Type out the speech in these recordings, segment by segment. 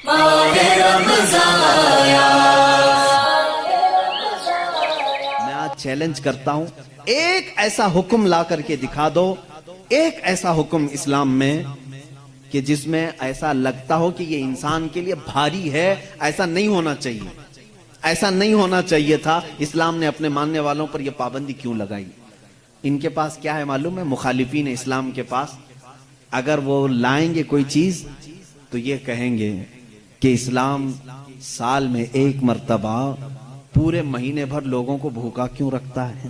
میں آج چیلنج کرتا ہوں، ایک ایسا حکم لا کر کے دکھا دو، ایک ایسا حکم اسلام میں کہ جس میں ایسا لگتا ہو کہ یہ انسان کے لیے بھاری ہے. ایسا نہیں ہونا چاہیے، ایسا نہیں ہونا چاہیے تھا. اسلام نے اپنے ماننے والوں پر یہ پابندی کیوں لگائی؟ ان کے پاس کیا ہے معلوم ہے؟ مخالفین اسلام کے پاس اگر وہ لائیں گے کوئی چیز تو یہ کہیں گے کہ اسلام سال میں ایک مرتبہ پورے مہینے بھر لوگوں کو بھوکا کیوں رکھتا ہے؟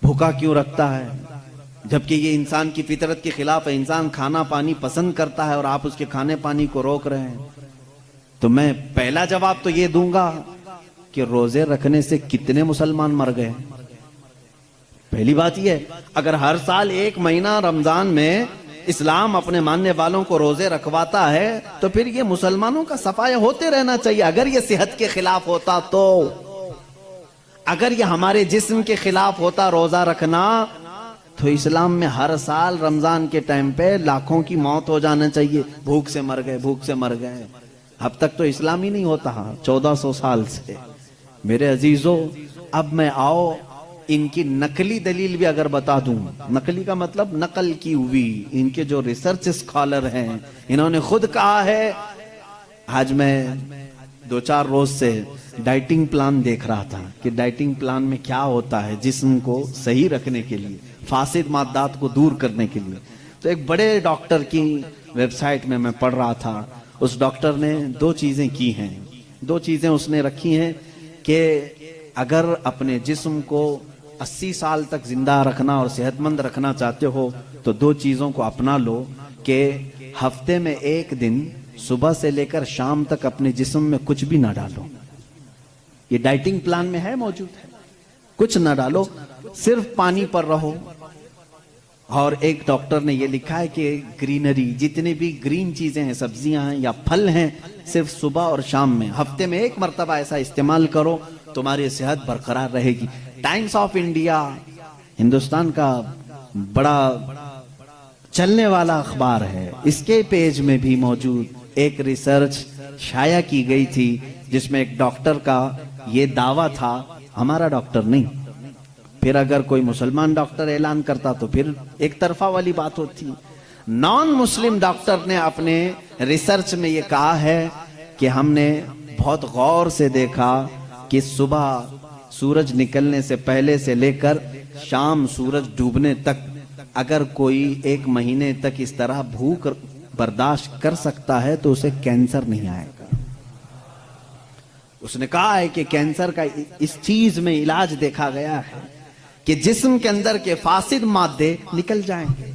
بھوکا کیوں رکھتا ہے؟ جبکہ یہ انسان کی فطرت کے خلاف ہے. انسان کھانا پانی پسند کرتا ہے اور آپ اس کے کھانے پانی کو روک رہے ہیں. تو میں پہلا جواب تو یہ دوں گا کہ روزے رکھنے سے کتنے مسلمان مر گئے. پہلی بات یہ ہے، اگر ہر سال ایک مہینہ رمضان میں اسلام اپنے ماننے والوں کو روزے رکھواتا ہے تو پھر یہ مسلمانوں کا صفایا ہوتے رہنا چاہیے. اگر یہ صحت کے خلاف ہوتا تو، اگر یہ ہمارے جسم کے خلاف ہوتا روزہ رکھنا، تو اسلام میں ہر سال رمضان کے ٹائم پہ لاکھوں کی موت ہو جانا چاہیے. بھوک سے مر گئے، بھوک سے مر گئے. اب تک تو اسلام ہی نہیں ہوتا 1400 سال سے. میرے عزیزو، اب میں آؤ ان کی نقلی دلیل بھی اگر بتا دوں. نقلی کا مطلب نقل کی ہوئی. ان کے جو ریسرچ اسکالر ہیں انہوں نے خود کہا ہے. آج میں 2-4 روز سے ڈائٹنگ پلان دیکھ رہا تھا کہ ڈائٹنگ پلان میں کیا ہوتا ہے جسم کو صحیح رکھنے کے لیے، فاسد مادات کو دور کرنے کے لیے. تو ایک بڑے ڈاکٹر کی ویب سائٹ میں پڑھ رہا تھا. اس ڈاکٹر نے 2 چیزیں کی ہیں. 2 چیزیں اس نے رکھی ہیں کہ اگر اپنے جسم کو 80 سال تک زندہ رکھنا اور صحت مند رکھنا چاہتے ہو تو 2 چیزوں کو اپنا لو کہ ہفتے میں 1 دن صبح سے لے کر شام تک اپنے جسم میں کچھ بھی نہ ڈالو. یہ ڈائٹنگ پلان میں ہے، موجود ہے. کچھ نہ ڈالو، صرف پانی پر رہو. اور ایک ڈاکٹر نے یہ لکھا ہے کہ گرینری، جتنی بھی گرین چیزیں ہیں، سبزیاں ہیں یا پھل ہیں، صرف صبح اور شام میں ہفتے میں 1 مرتبہ ایسا استعمال کرو، تمہاری صحت برقرار رہے گی. ٹائمز آف انڈیا ہندوستان کا بڑا چلنے والا اخبار ہے. اس کے پیج میں بھی موجود ایک ریسرچ شائع کی گئی تھی جس میں ایک ڈاکٹر کا یہ دعویٰ تھا، ہمارا ڈاکٹر نہیں. پھر اگر کوئی مسلمان ڈاکٹر اعلان کرتا تو پھر ایک طرفہ والی بات ہوتی. نان مسلم ڈاکٹر نے اپنے ریسرچ میں یہ کہا ہے کہ ہم نے بہت غور سے دیکھا کہ صبح سورج نکلنے سے پہلے سے لے کر شام سورج ڈوبنے تک اگر کوئی 1 مہینے تک اس طرح بھوک برداشت کر سکتا ہے تو اسے کینسر نہیں آئے گا. اس نے کہا ہے کہ کینسر کا اس چیز میں علاج دیکھا گیا ہے کہ جسم کے اندر کے فاسد مادے نکل جائیں گے.